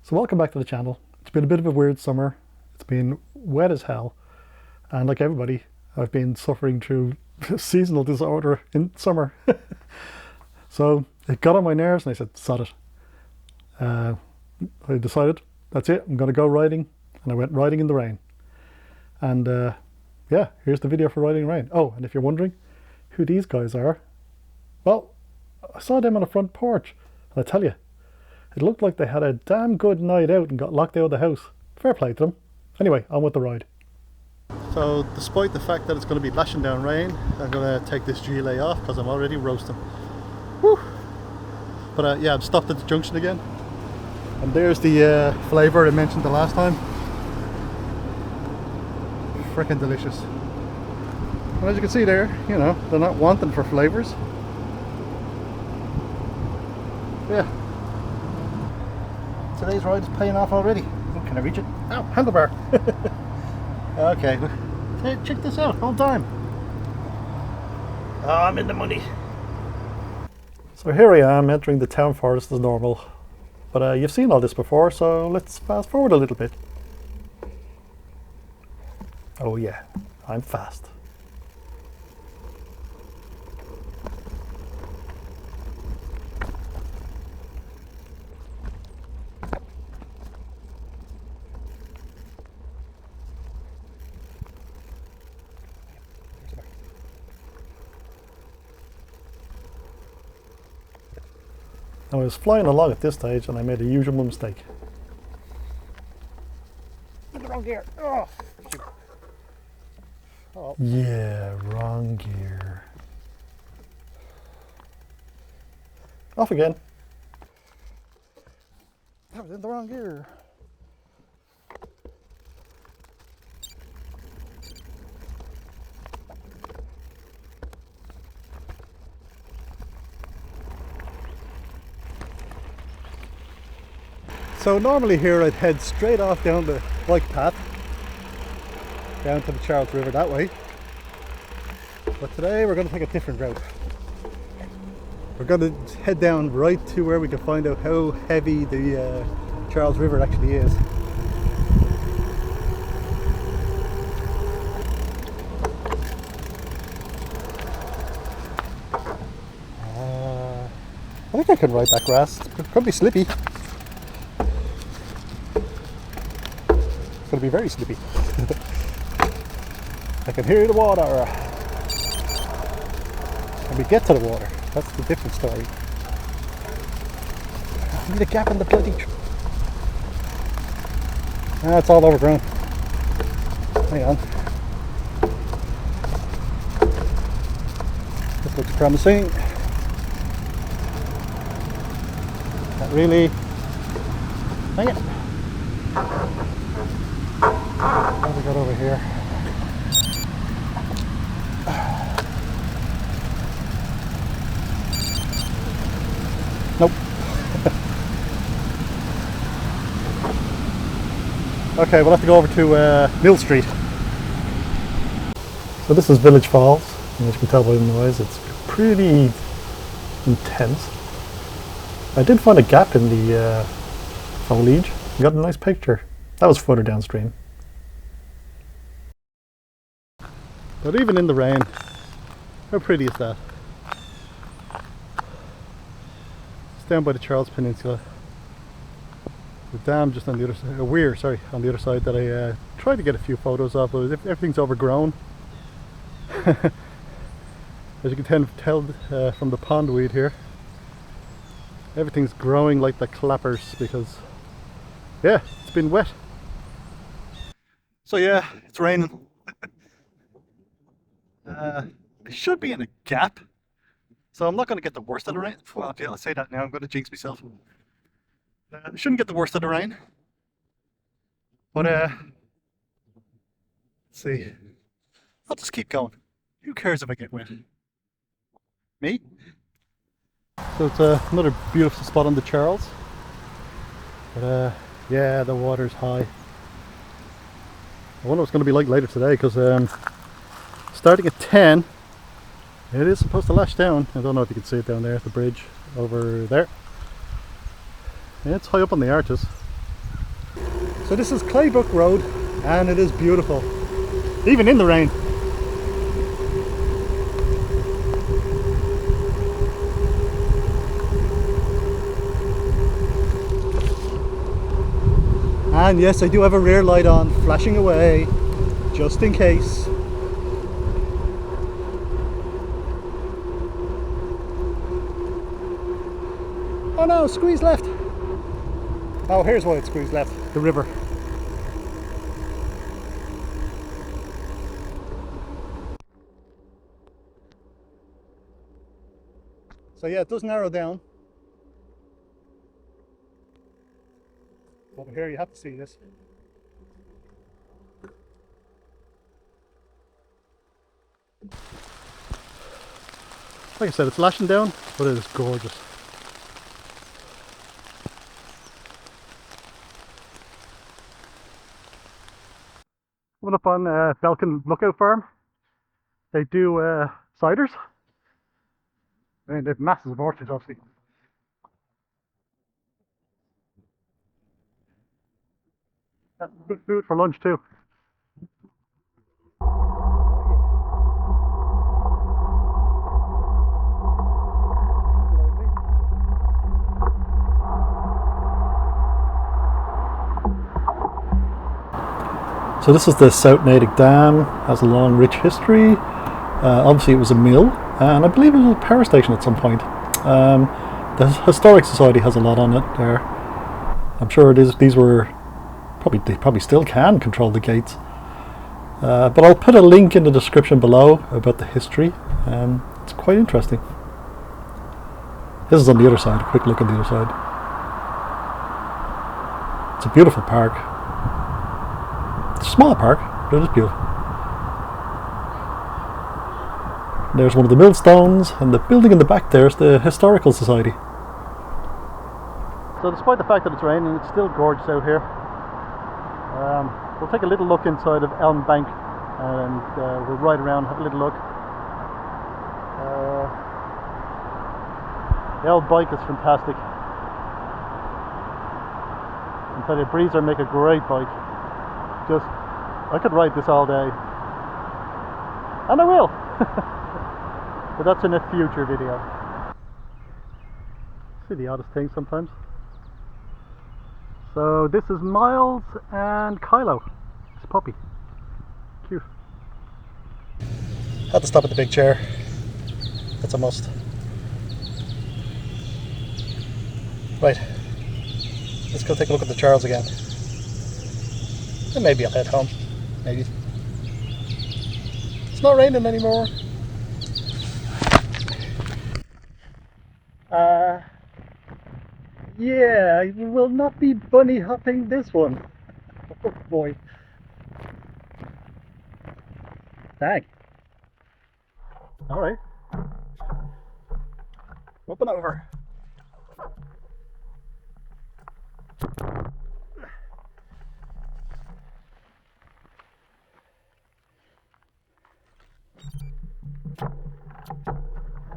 So welcome back to the channel. It's been a bit of a weird summer. It's been wet as hell. And like everybody, I've been suffering through seasonal disorder in summer. So it got on my nerves and I said, sod it. I decided, that's it, I'm going to go riding. And I went riding in the rain. And yeah, here's the video for riding in the rain. Oh, and if you're wondering who these guys are, well, I saw them on the front porch. And I tell you, it looked like they had a damn good night out and got locked out of the house. Fair play to them. Anyway, on with the ride. So, despite the fact that it's going to be lashing down rain, I'm going to take this gilet off because I'm already roasting. Whew. But yeah, I'm stopped at the junction again. And there's the flavour I mentioned the last time. Frickin' delicious. And as you can see there, you know, they're not wanting for flavours. Yeah. Today's ride is paying off already. Oh, can I reach it? Oh, handlebar. Okay, hey, check this out. Hold time. Oh, I'm in the money. So here I am entering the town forest as normal. But you've seen all this before, so let's fast forward a little bit. Oh yeah, I'm fast. I was flying along at this stage and I made a usual mistake. In the wrong gear. Oh, shoot. Oh. Yeah, wrong gear. Off again. I was in the wrong gear. So normally here I'd head straight off down the bike path, down to the Charles River that way. But today we're going to take a different route. We're going to head down right to where we can find out how heavy the Charles River actually is. I think I can ride that grass. It's probably slippy. Going to be very slippy. I can hear the water. And we get to the water. That's the different story. I need a gap in the bloody it's all overgrown. Hang on. This looks promising. Not really. Hang it. What have we got over here? Nope. Okay, we'll have to go over to Mill Street. So this is Village Falls, and as you can tell by the noise, it's pretty intense. I did find a gap in the foliage. I got a nice picture. That was further downstream. But even in the rain, how pretty is that? It's down by the Charles Peninsula. The dam just on the other side, a weir, sorry, on the other side that I tried to get a few photos of, but everything's overgrown. As you can tell from the pondweed here, everything's growing like the clappers because, yeah, it's been wet. So yeah, it's raining. I should be in a gap, so I'm not going to get the worst of the rain. Well, okay, I'll say that now. I'm going to jinx myself. I shouldn't get the worst of the rain, but let's see. I'll just keep going. Who cares if I get wet? Me? So it's another beautiful spot on the Charles. But yeah, the water's high. I wonder what it's going to be like later today because starting at 10, it is supposed to lash down. I don't know if you can see it down there at the bridge over there. Yeah, it's high up on the arches. So this is Claybrook Road and it is beautiful, even in the rain. And yes, I do have a rear light on, flashing away, just in case. Oh no, squeeze left. Oh, here's why it squeezed left, the river. So yeah, it does narrow down. Over here you have to see this. Like I said, it's lashing down, but it is gorgeous. Coming up on Belkin Lookout Farm. They do ciders. I mean, they have massive orchards, obviously. That's good food for lunch too. So this is the South Natick Dam. Has a long, rich history. Obviously, it was a mill, and I believe it was a power station at some point. The Historic Society has a lot on it there. I'm sure these were they probably still can control the gates. But I'll put a link in the description below about the history. It's quite interesting. This is on the other side. A quick look on the other side. It's a beautiful park. It's a small park, but it is beautiful. There's one of the millstones, and the building in the back there is the Historical Society. So despite the fact that it's raining, it's still gorgeous out here. We'll take a little look inside of Elm Bank, and we'll ride around, have a little look. The old bike is fantastic. I tell you, Breezer make a great bike. I could ride this all day, and I will. But that's in a future video. See the oddest thing sometimes. So this is Miles and Kylo, his puppy. Cute. Had to stop at the big chair. That's a must. Right, let's go take a look at the Charles again. And maybe I'll head home. Maybe. It's not raining anymore. Yeah, I will not be bunny hopping this one. Oh boy. Dang. Alright. Up and over.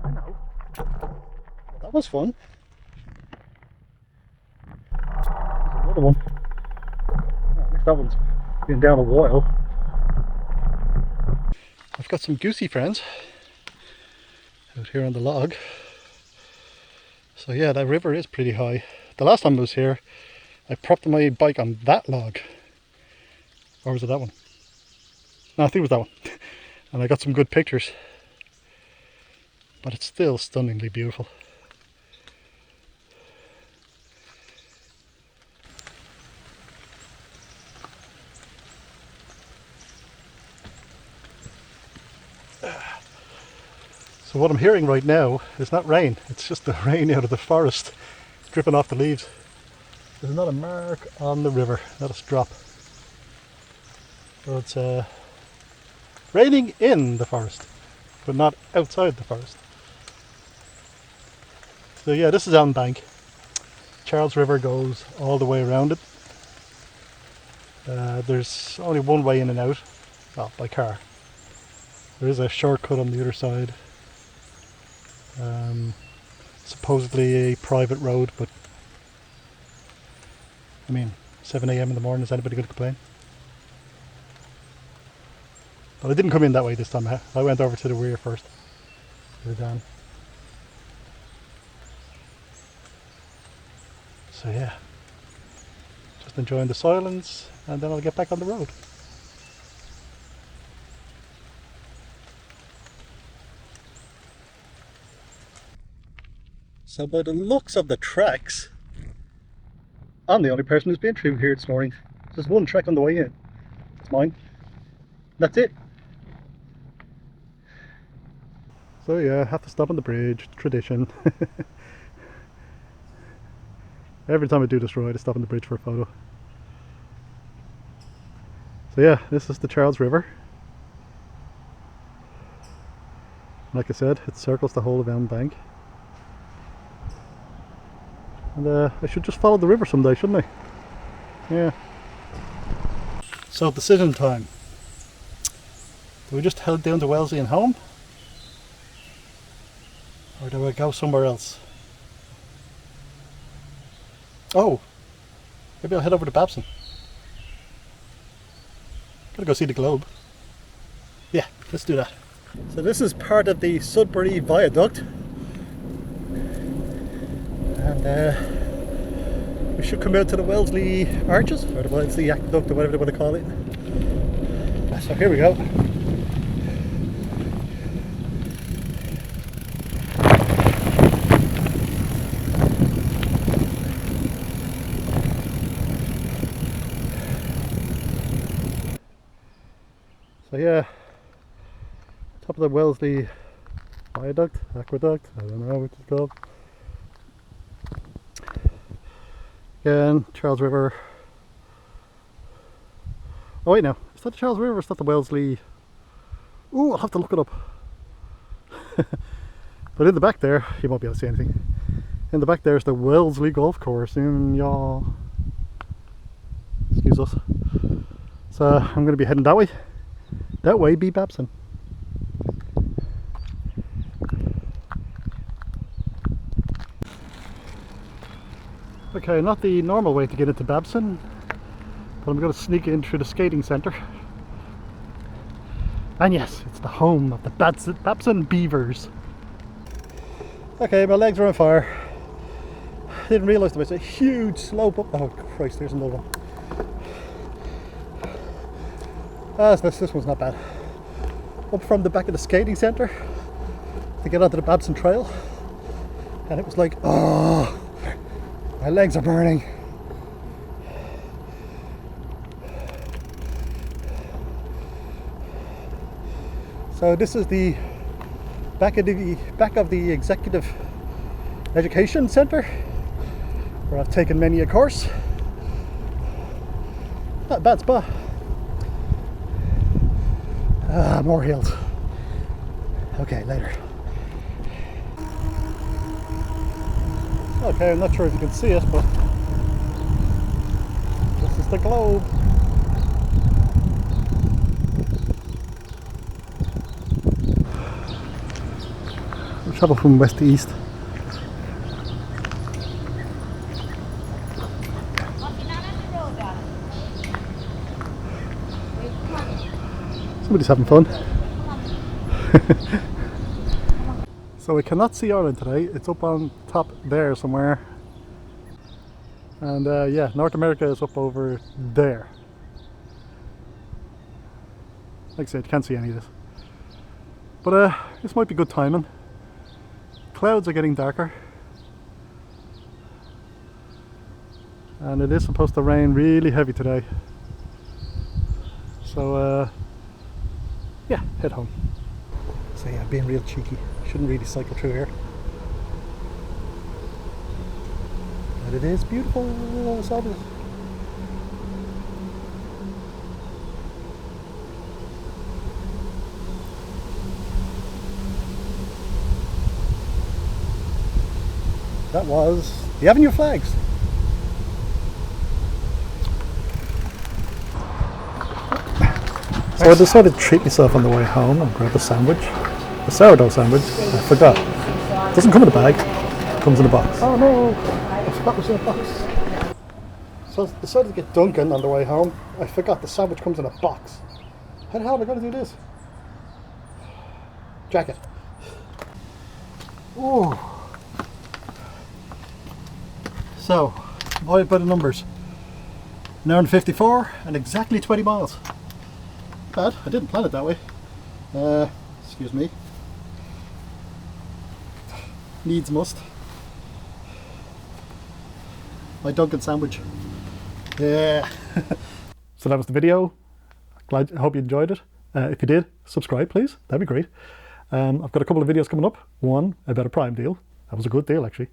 I know. Well, that was fun. There's another one. Oh, at least that one's been down a while. I've got some goosey friends out here on the log. So yeah, that river is pretty high. The last time I was here, I propped my bike on that log. Or was it that one? No, I think it was that one. And I got some good pictures. But it's still stunningly beautiful. So what I'm hearing right now is not rain, it's just the rain out of the forest dripping off the leaves. There's not a mark on the river, not a drop. So it's raining in the forest, but not outside the forest. So yeah, this is Elm Bank. Charles River goes all the way around it. There's only one way in and out, well, by car. There is a shortcut on the other side. Supposedly a private road, but I mean, 7 a.m. in the morning. Is anybody going to complain? But I didn't come in that way this time. I went over to the rear first. To the dam. So yeah, just enjoying the silence, and then I'll get back on the road. So by the looks of the tracks, I'm the only person who's been through here this morning. There's one track on the way in. It's mine. That's it. So yeah, I have to stop on the bridge. Tradition. Every time I do this ride, I stop on the bridge for a photo. So yeah, this is the Charles River. Like I said, it circles the whole of Elm Bank. And I should just follow the river someday, shouldn't I? Yeah. So decision time. Do we just head down to Wellesley and home? Or do I go somewhere else? Oh, maybe I'll head over to Babson. Gotta go see the globe. Yeah, let's do that. So this is part of the Sudbury Viaduct. And we should come out to the Wellesley Arches, or the Wellesley Aqueduct, or whatever they want to call it. So here we go. So yeah, top of the Wellesley Viaduct, Aqueduct, I don't know what it's called. Again, Charles River. Oh wait, no, is that the Charles River or is that the Wellesley? Ooh, I'll have to look it up. But in the back there, you won't be able to see anything. In the back there is the Wellesley Golf Course in y'all. Excuse us. So I'm going to be heading that way. That way be Babson. Okay, not the normal way to get into Babson, but I'm going to sneak in through the skating centre. And yes, it's the home of the Babson Beavers. Okay, my legs are on fire. Didn't realise there was a huge slope up. Oh Christ, there's another one. This one's not bad. Up from the back of the skating centre to get onto the Babson Trail, and it was like, oh, my legs are burning. So this is the back of the Executive Education Centre, where I've taken many a course. Not a bad spot. More hills. Okay, later. Okay, I'm not sure if you can see it, but this is the globe. We'll travel from west to east. Somebody's having fun. So we cannot see Ireland today. It's up on top there somewhere. And yeah, North America is up over there. Like I said, you can't see any of this. But this might be good timing. Clouds are getting darker. And it is supposed to rain really heavy today. So yeah, head home. So yeah, being real cheeky. Shouldn't really cycle through here. But it is beautiful. It's obvious. That was the Avenue of Flags. So I decided to treat myself on the way home and grab a sandwich. A sourdough sandwich. I forgot. It doesn't come in a bag. It comes in a box. Oh no! I forgot it was in a box. So I decided to get Dunkin' on the way home. I forgot the sandwich comes in a box. How the hell am I going to do this? Jacket. Ooh. So, divided by the numbers. An hour and 54 and exactly 20 miles. Bad, I didn't plan it that way. Excuse me. Needs must. My Dunkin' sandwich. Yeah. So that was the video. I hope you enjoyed it. If you did, subscribe please. That'd be great. I've got a couple of videos coming up. One about a Prime deal. That was a good deal actually.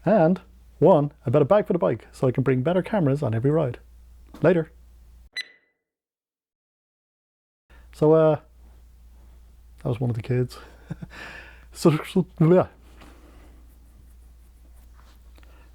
And one about a bag for the bike, so I can bring better cameras on every ride. Later. So that was one of the kids. So yeah.